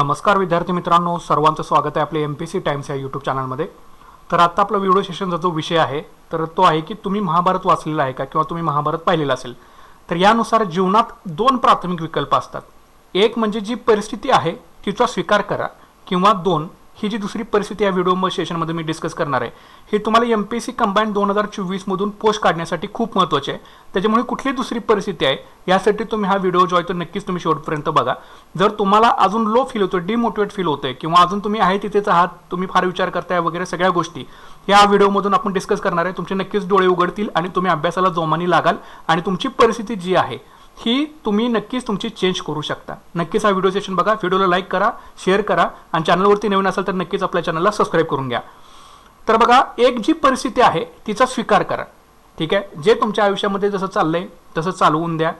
नमस्कार विद्यार्थी मित्रांनो, सर्वांचं स्वागत आहे आपले MPSC टाइम्स या यूट्यूब चॅनलमध्ये। तर आता आपला व्हिडिओ सेशनचा जो विषय आहे तर तो आहे की तुम्ही महाभारत वाचलेला आहे का किंवा तुम्ही महाभारत पाहिलेला असेल तर यानुसार जीवनात दोन प्राथमिक विकल्प असतात। एक म्हणजे जी परिस्थिती आहे तिचा स्वीकार करा किंवा दोन ही जी दुसरी परिस्थिती या व्हिडिओ सेशनमध्ये मी डिस्कस करणार आहे हे तुम्हाला MPSC कंबाईन 2024 मधून पोस्ट काढण्यासाठी खूप महत्त्वाचे आहे। त्याच्यामुळे कुठली दुसरी परिस्थिती आहे यासाठी तुम्ही हा व्हिडिओ जो आहे तो नक्कीच तुम्ही शेवटपर्यंत बघा। जर तुम्हाला अजून लो फील होतोय, डिमोटिवेट फील होतोय किंवा अजून तुम्ही आहे तिथेच आहात, तुम्ही फार विचार करताय वगैरे सगळ्या गोष्टी या व्हिडिओमधून आपण डिस्कस करणार आहे। तुमचे नक्कीच डोळे उघडतील आणि तुम्ही अभ्यासाला जोमाने लागाल आणि तुमची परिस्थिती जी आहे ही तुम्ही नक्कीच तुमची चेंज करू शकता। नक्कीच हा व्हिडिओ सेशन बघा, व्हिडिओला लाईक करा, शेअर करा आणि चॅनलवरती नवीन असाल तर नक्कीच आपल्या चॅनलला सबस्क्राईब करून घ्या। तर बघा, एक जी परिस्थिती आहे तिचा स्वीकार करा, ठीक आहे। जे तुमच्या आयुष्यामध्ये जसं चाललंय तसं चालवून द्या,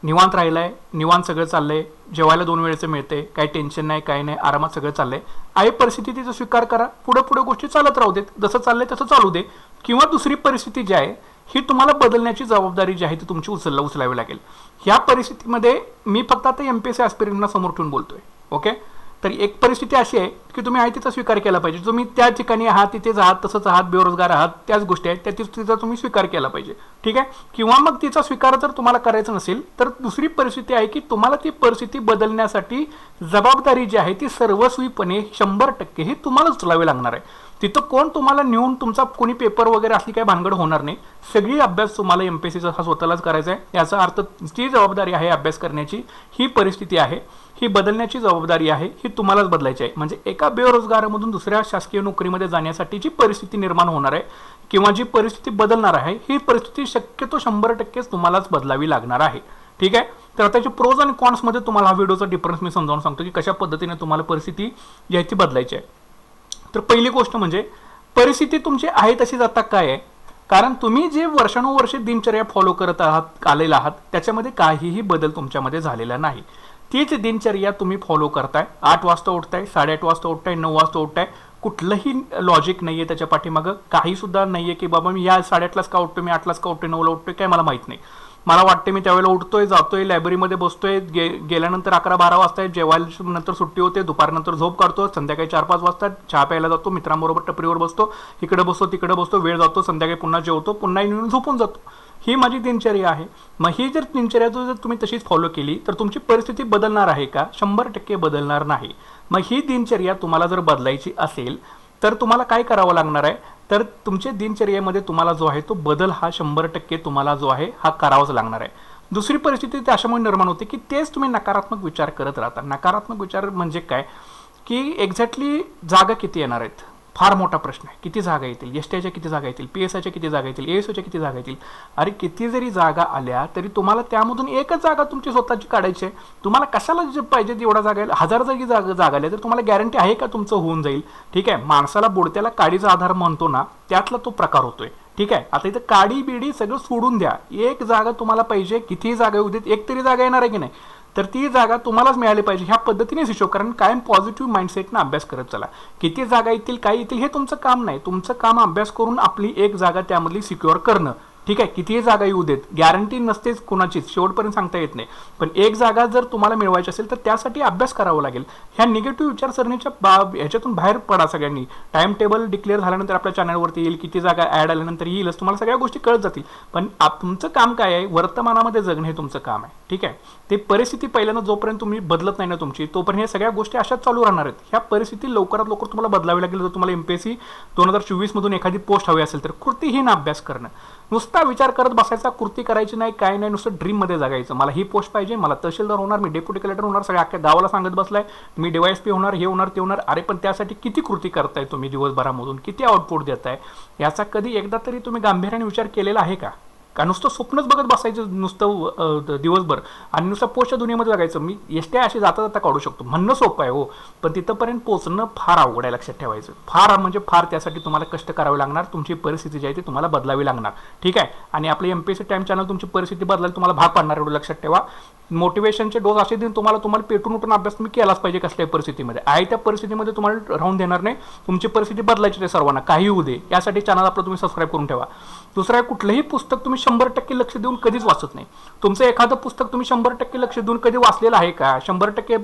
निवांत राहिलाय, निवांत सगळं चाललंय, जेवायला 2 वेळेचं मिळते, काही टेन्शन नाही, काही नाही, आरामात सगळं चाललंय। आहे परिस्थिती तिचा स्वीकार करा, पुढे पुढे गोष्टी चालत राहू देत, जसं चाललंय तसं चालू दे। किंवा दुसरी परिस्थिती जी आहे ही तुम्हाला बदलण्याची जबाबदारी जी आहे ती तुमची उचलावी लागेल। ह्या परिस्थितीमध्ये मी फक्त आता MPSC ॲस्पिरंटना समोर ठेवून बोलतोय, ओके। तर एक परिस्थिती अशी आहे की तुम्ही आहे तिचा स्वीकार केला पाहिजे। तुम्ही त्या ठिकाणी आहात, तिथेच आहात, तसंच आहात, बेरोजगार आहात, त्याच गोष्टी आहेत, तिचा तुम्ही स्वीकार केला पाहिजे, ठीक आहे। किंवा मग तिचा स्वीकार जर तुम्हाला करायचा नसेल तर दुसरी परिस्थिती आहे की तुम्हाला ती परिस्थिती बदलण्यासाठी जबाबदारी जी आहे ती सर्वस्वीपणे 100% ही तुम्हाला उचलावी लागणार आहे। तिथं कोण तुम्हाला नेऊन तुमचा कोणी पेपर वगैरे असली काही भानगड होणार नाही। सगळी अभ्यास तुम्हाला MPSCचा हा स्वतःलाच करायचा आहे। याचा अर्थ जी जबाबदारी आहे अभ्यास करण्याची, ही परिस्थिती आहे ही बदलण्याची जबाबदारी आहे, ही तुम्हालाच बदलायची आहे। म्हणजे एका बेरोजगारामधून दुसऱ्या शासकीय नोकरीमध्ये जाण्यासाठी जी परिस्थिती निर्माण होणार आहे किंवा जी परिस्थिती बदलणार आहे ही परिस्थिती शक्यतो 100% तुम्हालाच बदलावी लागणार आहे, ठीक आहे। तर त्याचे प्रोज आणि कॉन्समध्ये तुम्हाला हा व्हिडिओचा डिफरन्स मी समजावून सांगतो की कशा पद्धतीने तुम्हाला परिस्थिती जी आहे ती बदलायची आहे। तर पहिली गोष्ट म्हणजे परिस्थिती तुमची आहे तशीच आता काय आहे, कारण तुम्ही जे वर्षानुवर्षे दिनचर्या फॉलो करत आलेला आहात त्याच्यामध्ये काहीही बदल तुमच्यामध्ये झालेला नाही। तीच दिनचर्या तुम्ही फॉलो करताय, 8 वाजता उठताय, 8:30 वाजता उठताय, 9 वाजता उठताय, कुठलंही लॉजिक नाहीये त्याच्या पाठीमागं, काही सुद्धा नाहीये की बाबा मी या 8:30लाच का उठतोय, मी 8लाच का उठतोय, 9ला उठतोय, काय मला माहित नाही। मला वाटते मी त्यावेळेला उठतोय, जातोय, लायब्ररीमध्ये बसतोय, गेल्यानंतर 11-12 वाजता, जेवायला नंतर सुट्टी होते, दुपारनंतर झोप काढतो, संध्याकाळी 4-5 वाजता चहा प्यायला जातो, मित्रांबरोबर टपरीवर बसतो, इकडे बसतो तिकडे बसतो, वेळ जातो, संध्याकाळी पुन्हा जेवतो, पुन्हा येऊन झोपून जातो। ही माझी दिनचर्या आहे। मग ही जर दिनचर्या जर तुम्ही तशीच फॉलो केली तर तुमची परिस्थिती बदलणार आहे का? 100% बदलणार नाही। मग ही दिनचर्या तुम्हाला जर बदलायची असेल तर तुम्हाला काय करावं लागणार आहे, तर तुमच्या दिनचर्येमध्ये तुम्हाला जो आहे तो बदल हा 100% तुम्हाला जो आहे हा करावाच लागणार आहे। दुसरी परिस्थिती अशामुळे निर्माण होते की तेच तुम्ही नकारात्मक विचार करत राहता। नकारात्मक विचार म्हणजे काय की एक्झॅक्टली जागा किती येणार आहेत, फार मोठा प्रश्न आहे। किती जागा येतील, STIच्या किती जागा येतील, PSIच्या किती जागा येतील, ASOच्या किती जागा येतील। अरे किती जरी जागा आल्या तरी तुम्हाला त्यामधून एकच जागा तुमची स्वतःची काढायची आहे। तुम्हाला कशाला जे पाहिजे तेवढा जागा, 1000 जरी जागा आल्या तर तुम्हाला गॅरंटी आहे का तुमचं होऊन जाईल, ठीक आहे। माणसाला बुडत्याला काडीचा आधार म्हणतो ना, त्यातला तो प्रकार होतोय, ठीक आहे। आता इथं काडी बिडी सगळं सोडून द्या, एक जागा तुम्हाला पाहिजे, किती जागा येऊ देत, एक तरी जागा येणार आहे की नाही, तर ती जागा तुम्हालाच मिळाली पाहिजे। ह्या पद्धतीनेच हिशोब, कारण कायम पॉझिटिव्ह माइंडसेटनं अभ्यास करत चला। किती जागा येतील, काय येतील हे तुमचं काम नाही, तुमचं काम अभ्यास करून आपली एक जागा त्यामधली सिक्युअर करणं, ठीक आहे। कितीही जागा येऊ देत, गॅरंटी नसतेच कोणाचीच, शेवटपर्यंत सांगता येत नाही, पण एक जागा जर तुम्हाला मिळवायची असेल तर त्यासाठी अभ्यास करावा लागेल। ह्या निगेटिव्ह विचारसरणीच्या ह्याच्यातून बाहेर पडा सगळ्यांनी। टाइम टेबल डिक्लेअर झाल्यानंतर आपल्या चॅनलवरती येईल, किती जागा ॲड आल्यानंतर येईलच, तुम्हाला सगळ्या गोष्टी कळत जातील। पण तुमचं काम काय आहे, वर्तमानामध्ये जगणं हे तुमचं काम आहे, ठीक आहे। ते परिस्थिती पहिल्यांदा जोपर्यंत तुम्ही बदलत नाही ना तुमची, तोपर्यंत हे सगळ्या गोष्टी अशाच चालू राहणार आहेत। ह्या परिस्थिती लवकरात लवकर तुम्हाला बदलावी लागेल। जर तुम्हाला MPSC 2024 मधून एखादी पोस्ट हवी असेल तर कृतीहीन अभ्यास करणं, नुसता विचार करत बसायचा, कृती करायची नाही, काय नाही, नुसतं ड्रीममध्ये जगायचं। मला ही पोस्ट पाहिजे, मला तहसीलदार होणार, मी डेप्युटी कलेक्टर होणार, सगळ्या अख्ख्या गावाला सांगत बसलाय, मी DYSP होणार, हे होणार, ते होणार। अरे पण त्यासाठी किती कृती करताय तुम्ही दिवसभरामधून, किती आउटपुट देताय, याचा कधी एकदा तरी तुम्ही गांभीर्याने विचार केलेला आहे का? नुसतं स्वप्नच बघत बसायचं नुसतं दिवसभर आणि नुसतं पोस्टच्या दुनियेमध्ये जगायचं। मी STI अशी जाता जाता काढू शकतो, म्हणणं सोपं आहे हो, पण तिथंपर्यंत पोहोचणं फार अवघड आहे, लक्षात ठेवायचं। फार म्हणजे फार त्यासाठी तुम्हाला कष्ट करावे लागणार, तुमची परिस्थिती जी आहे ती तुम्हाला बदलावी लागणार, ठीक आहे। आणि आपले MPSC टाइम चॅनल तुमची परिस्थिती बदलायला तुम्हाला भाग पाडणार, एवढं लक्षात ठेवा। मोटिवेशनचे डोस असे देऊन तुम्हाला पेटून उठून अभ्यास तुम्ही केलाच पाहिजे कसल्याही परिस्थितीमध्ये। आहे त्या परिस्थितीमध्ये तुम्हाला राहून देणार नाही, तुमची परिस्थिती बदलायची आहे सर्वांना, काही होऊ दे। यासाठी चॅनल आपलं तुम्ही सबस्क्राईब करून ठेवा। दुसरं कुठलंही पुस्तक तुम्ही 100% लक्ष देऊन कधीच वाचत नाही. तुमचं एखादं पुस्तक तुम्ही 100% लक्ष देऊन कधी वाचलेलं आहे का? 100%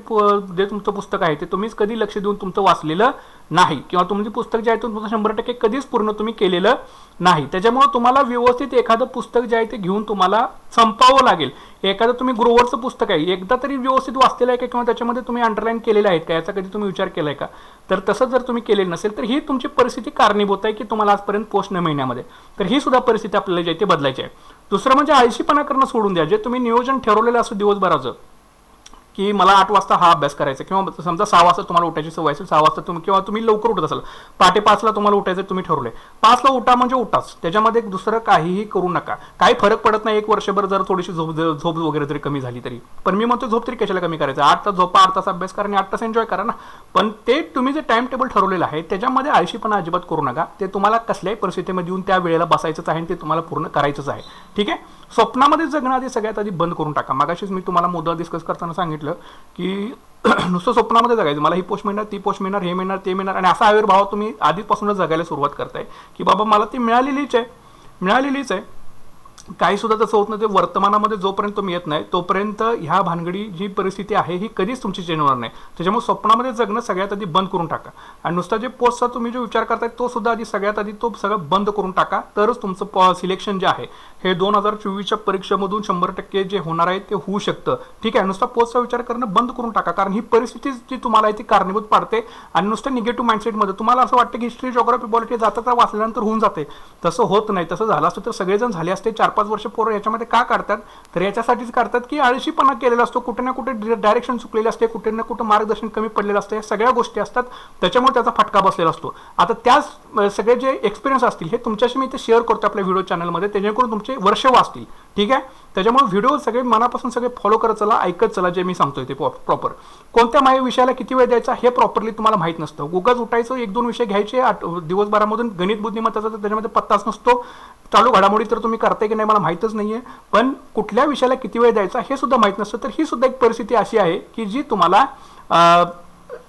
जे तुमचं पुस्तक आहे ते तुम्हीच कधी लक्ष देऊन तुमचं वाचलेलं नाही, किंवा तुमचे पुस्तक जे आहे ते तुमचं 100% कधीच पूर्ण तुम्ही केलेलं नाही. त्याच्यामुळे तुम्हाला व्यवस्थित एखादं पुस्तक जे आहे ते घेऊन तुम्हाला संपवावं लागेल. एखादं तुम्ही ग्रोवरचं पुस्तक आहे एकदा तरी व्यवस्थित वाचलेलं आहे का, किंवा त्याच्यामध्ये तुम्ही अंडरलाईन केलेलं आहे का, याचा कधी तुम्ही विचार केलाय का? तर तसं जर तुम्ही केलेलं नसेल तर ही तुमची परिस्थिती कारणीभूत आहे की तुम्हाला आजपर्यंत पोस्ट न महिन्यामध्ये. तर ही सुद्धा परिस्थिती आपल्याला जे ते बदलायची आहे. दुसरं म्हणजे आळशीपणा करणं सोडून द्या. जे तुम्ही नियोजन ठरवलेलं असं दिवसभराचं की मला 8 वाजता हा अभ्यास करायचा, किंवा समजा 6 वाजता तुम्हाला उठायची सवय असेल, 6 वाजता तुम्ही, किंवा तुम्ही लवकर उठत असाल, पहाटे 5ला तुम्हाला उठायचं तुम्ही ठरवलंय, 5ला उठा म्हणजे उठाच. त्याच्यामध्ये दुसरं काहीही करू नका. काही फरक पडत नाही एक वर्षभर जर थोडीशी झोप वगैरे जरी कमी झाली तरी. पण मी म्हणतो झोप तरी कशाला कमी करायचं, 8 तास झोपा, 8 तास अभ्यास करा आणि 8 तास एन्जॉय करा ना. पण ते तुम्ही जे टाइम टेबल ठरवलेलं आहे त्याच्यामध्ये आळशीपणा अजिबात करू नका. ते तुम्हाला कसल्याही परिस्थितीमध्ये येऊन त्या वेळेला बसायचंच आहे, ते तुम्हाला पूर्ण करायचंच आहे. ठीक आहे. स्वप्नामध्ये जगणं आधी सगळ्यात आधी बंद करून टाका. मागाशीच मी तुम्हाला मुद्दा डिस्कस करताना सांगितलं की नुसतं स्वप्नामध्ये जगायचं, मला ही पोस्ट मिळणार, ती पोस्ट मिळणार, हे मिळणार, ते मिळणार, आणि असा आविर्भाव तुम्ही आधीपासूनच जगायला सुरुवात करताय की बाबा मला ती मिळालेलीच आहे. काही सुद्धा तसं होत नाही. ते वर्तमानामध्ये जोपर्यंत तुम्ही येत नाही तोपर्यंत ह्या भानगडी जी परिस्थिती आहे ही कधीच तुमची चेंज होणार नाही. त्याच्यामुळे स्वप्नामध्ये जगणं सगळ्यात आधी बंद करून टाका. आणि नुसता जे पोस्टचा तुम्ही जो विचार करताय तो सुद्धा आधी सगळ्यात आधी तो सगळं बंद करून टाका. तरच तुमचं सिलेक्शन जे आहे हे 2024च्या परीक्षेमधून 100% जे होणार आहे ते होऊ शकतं. ठीक आहे. नुसता पोस्टचा विचार करणं बंद करून टाका, कारण ही परिस्थिती जी तुम्हाला आहे ती कारणीभूत पाडते. आणि नुसतं निगेटिव्ह माइंडसेटमध्ये तुम्हाला असं वाटतं की हिस्ट्री, जिओग्राफी, पॉलिटी जाता वाचल्यानंतर होऊन जाते. तसं होत नाही. तसं झालं असतं तर सगळेजण झाले असते. 4-5 वर्ष पोरं याच्यामध्ये का काढतात, तर याच्यासाठीच काढतात की आळशीपणा केलेला असतो, कुठे ना कुठे डायरेक्शन चुकलेली असते, कुठे ना कुठे मार्गदर्शन कमी पडलेलं असतं. या सगळ्या गोष्टी असतात, त्याच्यामुळे त्याचा फटका बसलेला असतो. आता त्याच सगळे जे एक्सपिरियन्स असतील हे तुमच्याशी मी इथे शेअर करतो आपल्या व्हिडिओ चॅनलमध्ये, जेणेकरून तुमचे वर्ष वाचतील. ठीक आहे. त्याच्यामुळे व्हिडिओ सगळे मनापासून सगळे फॉलो करत चला, ऐकत चला. जे मी सांगतोय ते प्रॉपर कोणत्या विषयाला किती वेळ द्यायचा हे प्रॉपरली तुम्हाला माहित नसतं. उगाच उठायचं, 1-2 विषय घ्यायचे दिवसभरामधून. गणित बुद्धिमत्ताचा तर त्याच्यामध्ये पत्ताच नसतो. चालू घडामोडी तर तुम्ही करताय की नाही मला माहितच नाहीये. पण कुठल्या विषयाला किती वेळ द्यायचा हे सुद्धा माहित नसतं. तर ही सुद्धा एक परिस्थिती अशी आहे की जी तुम्हाला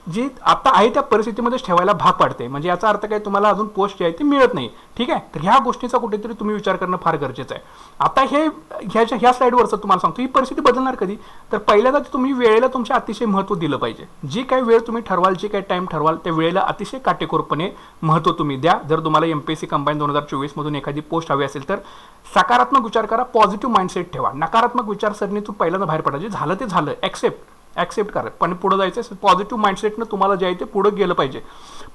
जी आता आहे त्या परिस्थितीमध्येच ठेवायला भाग पाडते. म्हणजे याचा अर्थ काय, तुम्हाला अजून पोस्ट जी आहे ती मिळत नाही. ठीक आहे. तर ह्या गोष्टीचा कुठेतरी तुम्ही विचार करणं फार गरजेचं आहे. आता ह्या स्लाइडवरचं तुम्हाला सांगतो ही परिस्थिती बदलणार कधी, तर पहिल्यांदा तुम्ही वेळेला तुमचे अतिशय महत्त्व दिलं पाहिजे. जी काही वेळ तुम्ही ठरवाल, जी काही टाइम ठरवाल, त्या वेळेला अतिशय काटेकोरपणे महत्त्व तुम्ही द्या. जर तुम्हाला MPSC कंबाईन 2024 मधून एखादी पोस्ट हवी असेल तर सकारात्मक विचार करा, पॉझिटिव्ह माइंडसेट ठेवा. नकारात्मक विचारसरणीतून पहिल्यांदा बाहेर पडा. जे झालं ते झालं, ॲक्सेप्ट करा. पण पुढे जायचं पॉझिटिव्ह माइंडसेटनं तुम्हाला जे आहे ते पुढे गेलं पाहिजे.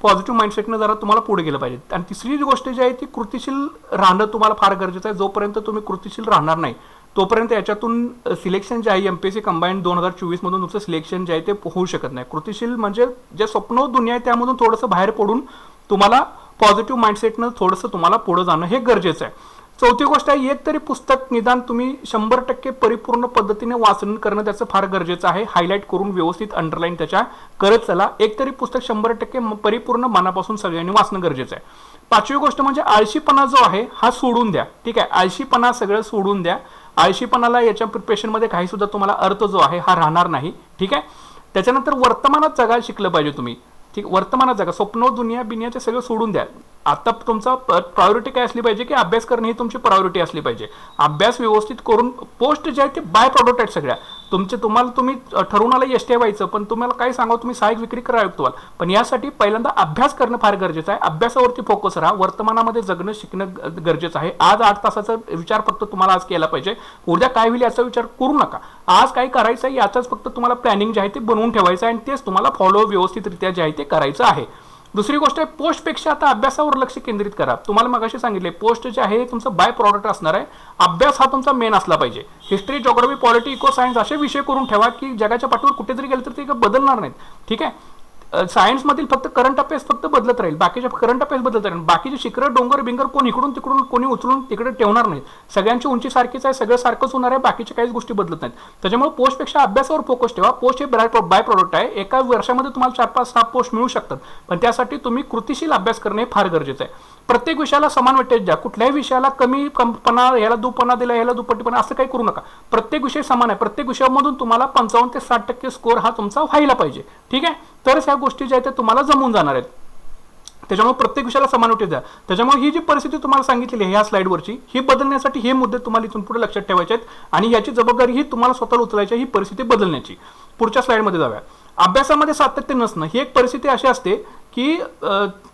पॉझिटिव्ह माइंडसेटनं जरा तुम्हाला पुढे गेलं पाहिजे. आणि तिसरी जी गोष्ट जी आहे ती कृतीशील राहणं तुम्हाला फार गरजेचं आहे. जोपर्यंत तुम्ही कृतीशील राहणार नाही तोपर्यंत याच्यातून सिलेक्शन जे आहे MPSC कंबाईन 2024 मधून तुमचं सिलेक्शन जे आहे ते होऊ शकत नाही. कृतीशील म्हणजे जे स्वप्न दुनिया आहे त्यामधून थोडंसं बाहेर पडून तुम्हाला पॉझिटिव्ह माइंडसेटनं थोडंसं तुम्हाला पुढे जाणं हे गरजेचं आहे. चौथी गोष्ट आहे, एक तरी पुस्तक निदान तुम्ही 100% परिपूर्ण पद्धतीने वाचन करणं त्याचं फार गरजेचं आहे. हायलाईट करून व्यवस्थित अंडरलाईन त्याच्या करत चला. एक तरी पुस्तक 100% परिपूर्ण मनापासून सगळ्यांनी वाचणं गरजेचं आहे. पाचवी गोष्ट म्हणजे आळशीपणा जो आहे हा सोडून द्या. ठीक आहे. आळशीपणा सगळं सोडून द्या. आळशीपणाला याच्या प्रिपरेशनमध्ये काही सुद्धा तुम्हाला अर्थ जो आहे हा राहणार नाही. ठीक आहे. त्याच्यानंतर वर्तमानात जगायला शिकलं पाहिजे तुम्ही. ठीक. वर्तमानात जगा. स्वप्न दुनिया बिनियाचे सगळं सोडून द्या. आता तुमचा प्रायोरिटी काय असली पाहिजे की अभ्यास करणे ही तुमची प्रायोरिटी असली पाहिजे. अभ्यास व्यवस्थित करून पोस्ट जे आहे ते बाय प्रॉडक्ट आहेत सगळ्या तुम्ही ठरवून आला एसटी व्हायचं, पण तुम्हाला काय सांगा, तुम्ही सहाय्यक विक्री करा आयुक्त व्हाल. पण यासाठी पहिल्यांदा अभ्यास करणं फार गरजेचं आहे. अभ्यासावरती फोकस राहा. वर्तमानामध्ये जगणं शिकणं गरजेचं आहे. आज 8 तासाचा विचार फक्त तुम्हाला आज केला पाहिजे. उद्या काय होईल याचा विचार करू नका. आज काय करायचं आहे याचाच फक्त तुम्हाला प्लॅनिंग जे आहे ते बनवून ठेवायचं आहे आणि तेच तुम्हाला फॉलो व्यवस्थितरित्या जे आहे ते करायचं आहे. दुसरी गोष्ट आहे, पोस्टपेक्षा आता अभ्यासावर लक्ष केंद्रित करा. तुम्हाला मगाशी सांगितले पोस्ट जे आहे तुमचं बाय प्रॉडक्ट असणार आहे. अभ्यास हा तुमचा मेन असला पाहिजे. History, geography, polity, eco science असे विषय करून ठेवा की जगाच्या पाठीवर कुठेतरी गेलं तर ते बदलणार नाहीत. ठीक आहे. सायन्समधील फक्त करंट अफेअर्स फक्त बदलत राहील, बाकीचे करंट अफेअर्स बदलत राहील. बाकीचे शिखर, डोंगर बिंगर कोण इकडून तिकडून कोणी उचलून तिकडे ठेवणार नाहीत. सगळ्यांची उंची सारखीच आहे, सगळं सारखंच होणार आहे, बाकीच्या काहीच गोष्टी बदलत नाहीत. त्याच्यामुळे पोस्टपेक्षा अभ्यासावर फोकस ठेवा. पोस्ट हे बाय प्रॉडक्ट आहे. एका वर्षामध्ये तुम्हाला 4-5-6 पोस्ट मिळू शकतात, पण त्यासाठी तुम्ही कृतीशील अभ्यास करणे फार गरजेचं आहे. प्रत्येक विषयाला समान वेटेज द्या. कुठल्याही विषयाला कमीपणा, याला दुप्पणा दिला, याला दुप्पटीपणा असं काही करू नका. प्रत्येक विषय समान आहे. प्रत्येक विषयामधून तुम्हाला 55 ते 60% स्कोर हा तुमचा व्हायला पाहिजे. ठीक आहे. तरच ह्या गोष्टी ज्या आहेत तुम्हाला जमून जाणार आहेत. त्याच्यामुळे प्रत्येक विषयाला समानता द्या. त्याच्यामुळे ही जी परिस्थिती तुम्हाला सांगितलेली आहे ह्या स्लाइडवरची, ही बदलण्यासाठी हे मुद्दे तुम्हाला इथून पुढे लक्षात ठेवायचे आहेत आणि याची जबाबदारी ही तुम्हाला स्वतःला उचलायची आहे, ही परिस्थिती बदलण्याची. पुढच्या स्लाइडमध्ये जाऊया. अभ्यासामध्ये सातत्य नसणं ही एक परिस्थिती अशी असते की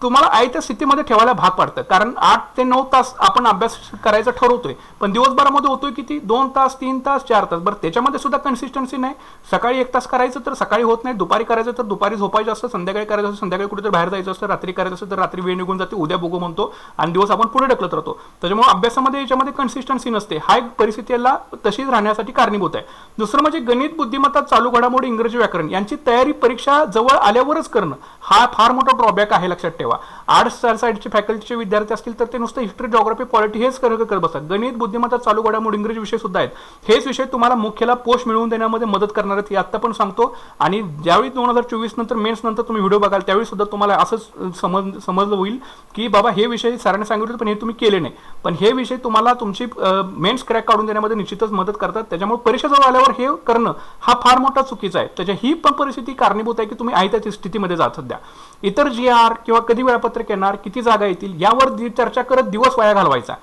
तुम्हाला त्या स्थितीमध्ये ठेवायला भाग पाडतं. कारण 8 ते 9 तास आपण अभ्यास करायचा ठरवतोय, पण दिवसभरामध्ये होतोय किती, 2 तास, 3 तास, 4 तास. बरं, त्याच्यामध्ये सुद्धा कन्सिस्टन्सी नाही. सकाळी 1 तास करायचं तर सकाळी होत नाही, दुपारी करायचं तर दुपारी झोपायचं असतं, संध्याकाळी करायचं असतं संध्याकाळी कुठेतरी बाहेर जायचं असतं, रात्री करायचं असतं तर रात्री वेळ निघून जाते, उद्या बघू म्हणतो आणि दिवस आपण पुढे ढकलत राहतो. त्याच्यामुळे अभ्यासामध्ये याच्यामध्ये कन्सिस्टन्सी नसते. हा एक परिस्थितीला तशीच राहण्यासाठी कारणीभूत आहे. दुसरं म्हणजे गणित, बुद्धिमत्ता, चालू घडामोडी, इंग्रजी व्याकरण यांची तयारी परीक्षा जवळ आल्यावरच करणं हा फार मोठा ड्रॉबॅक आहे, लक्षात ठेवा. आर्ट्स साईडचे फॅकल्टीचे विद्यार्थी असतील तर ते नुसतं हिस्ट्री, जॉग्राफी, पॉलिटी हेच करत बसतात. गणित, बुद्धिमत्ता, चालू घडामोडी, इंग्रजी विषय सुद्धा आहेत. हेच विषय तुम्हाला मुख्यला पोस्ट मिळवून देण्यामध्ये मदत करणार आहेत, हे आता पण सांगतो. आणि ज्यावेळी 2024 नंतर मेन्स नंतर तुम्ही व्हिडिओ बघाल त्यावेळी सुद्धा तुम्हाला असंच समजलं होईल की बाबा हे विषय सरांनी सांगितले पण हे तुम्ही केले नाही, पण हे विषय तुम्हाला तुमची मेन्स क्रॅक काढून देण्यामध्ये निश्चितच मदत करतात. त्याच्यामुळे परीक्षा जवळ आल्यावर हे करणं हा फार मोठा चुकीचा आहे. त्याच्या ही पण परिस्थिती कारणीभूत आहे की तुम्ही आहे त्या स्थितीमध्ये जात सध्या. इतर GR किंवा कधी वेळापत्रक येणार, किती जागा येतील यावर चर्चा करत दिवस वाया घालवायचा,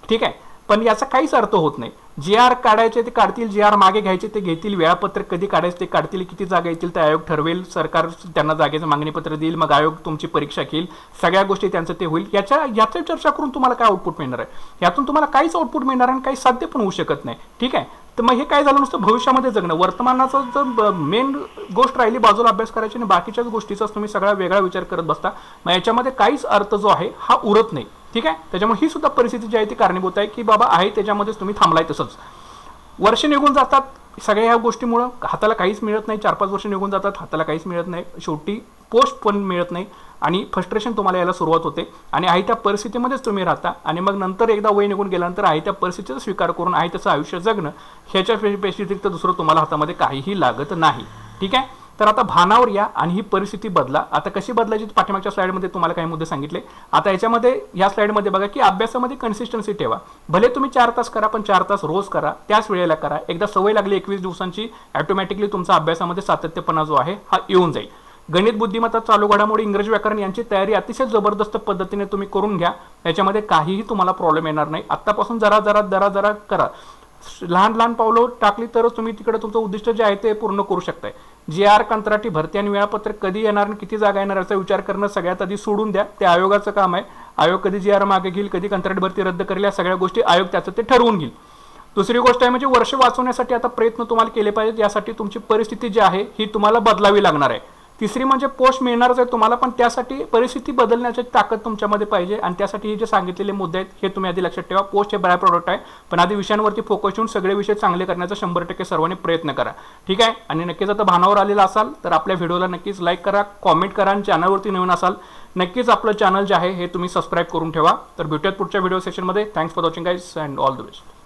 ठीक आहे, पण याचा काहीच अर्थ होत नाही. GR काढायचे ते काढतील, GR मागे घ्यायचे ते घेतील, वेळापत्रक कधी काढायचे ते काढतील, किती जागा येतील ते आयोग ठरवेल, सरकार त्यांना जागेचं मागणीपत्र देईल, मग आयोग तुमची परीक्षा घेईल, सगळ्या गोष्टी त्यांचं ते होईल. याची चर्चा करून तुम्हाला काय आउटपुट मिळणार आहे? यातून तुम्हाला काहीच आउटपुट मिळणार आणि काही साध्य पण होऊ शकत नाही, ठीक आहे. तर मग हे काय झालं, नुसतं भविष्यामध्ये जगणं, वर्तमानाचं जर मेन गोष्ट राहिली बाजूला अभ्यास करायची आणि बाकीच्याच गोष्टीचाच तुम्ही सगळा वेगळा विचार करत बसता, मग याच्यामध्ये काहीच अर्थ जो आहे हा उरत नाही, ठीक आहे. त्याच्यामुळे ही सुद्धा परिस्थिती जी आहे ती कारणीभूत आहे की बाबा आहे त्याच्यामध्येच तुम्ही थांबलाय. तसंच वर्ष निघून जातात सगळ्या ह्या गोष्टीमुळं, हाताला काहीच मिळत नाही. 4-5 वर्ष निघून जातात, हाताला काहीच मिळत नाही, शेवटी पोस्ट पण मिळत नाही आणि फ्रस्ट्रेशन तुम्हाला यायला सुरुवात होते आणि आहे त्या परिस्थितीमध्येच तुम्ही राहता. आणि मग नंतर एकदा वय निघून गेल्यानंतर आहे त्या परिस्थितीचा स्वीकार करून आहे त्याचं आयुष्य जगणं, ह्याच्या व्यतिरिक्त दुसरं तुम्हाला हातामध्ये काहीही लागत नाही, ठीक आहे. तर आता भानावर या आणि ही परिस्थिती बदला. आता कशी बदलायची पाठीमागच्या स्लाइडमध्ये तुम्हाला काही मुद्दे सांगितले. आता याच्यामध्ये या स्लाइडमध्ये बघा की अभ्यासामध्ये कन्सिस्टन्सी ठेवा. भले तुम्ही 4 तास करा, पण 4 तास रोज करा, त्याच वेळेला करा. एकदा सवय लागली 21 दिवसांची, ऑटोमॅटिकली तुमचा अभ्यासामध्ये सातत्यपणा जो आहे हा येऊन जाईल. गणित, बुद्धिमत्ता, चालू घडामोडी, इंग्रजी व्याकरण यांची तयारी अतिशय जबरदस्त पद्धतीने तुम्ही करून घ्या. याच्यामध्ये काहीही तुम्हाला प्रॉब्लेम येणार नाही. आत्तापासून जरा करा. लहान पावलं टाकली तरच तुम्ही तिकडे तुमचं उद्दिष्ट जे आहे ते पूर्ण करू शकताय. GR, कंत्राटी भरती आणि वेळापत्रक कधी येणार आणि किती जागा येणार याचा विचार करणं सगळ्यात आधी सोडून द्या. ते आयोगाचं काम आहे. आयोग कधी GR मागे घेईल, कधी कंत्राटी भरती रद्द करेल, या सगळ्या गोष्टी आयोग त्याचं ते ठरवून घेईल. दुसरी गोष्ट आहे म्हणजे वर्ष वाचवण्यासाठी आता प्रयत्न तुम्हाला केले पाहिजेत. यासाठी तुमची परिस्थिती जी आहे ही तुम्हाला बदलावी लागणार आहे. तिसरी म्हणजे पोस्ट मिळणारच आहे तुम्हाला, पण त्यासाठी परिस्थिती बदलण्याची ताकद तुमच्यामध्ये पाहिजे आणि त्यासाठी हे जे सांगितलेले मुद्दे आहेत हे तुम्ही आधी लक्षात ठेवा. पोस्ट हे बाय प्रॉडक्ट आहे, पण आधी विषयांवरती फोकस ठेवून सगळे विषय चांगले करण्याचा 100% सर्वांनी प्रयत्न करा, ठीक आहे. आणि नक्कीच आता भानावर आलेला असाल तर आपल्या व्हिडिओला नक्कीच लाईक करा, कॉमेंट करा आणि चॅनलवरती नवीन असाल नक्कीच आपलं चॅनल जे आहे हे तुम्ही सबस्क्राईब करून ठेवा. तर भेटूयात पुढच्या व्हिडिओ सेशनमध्ये. Thanks for watching guys and all the best.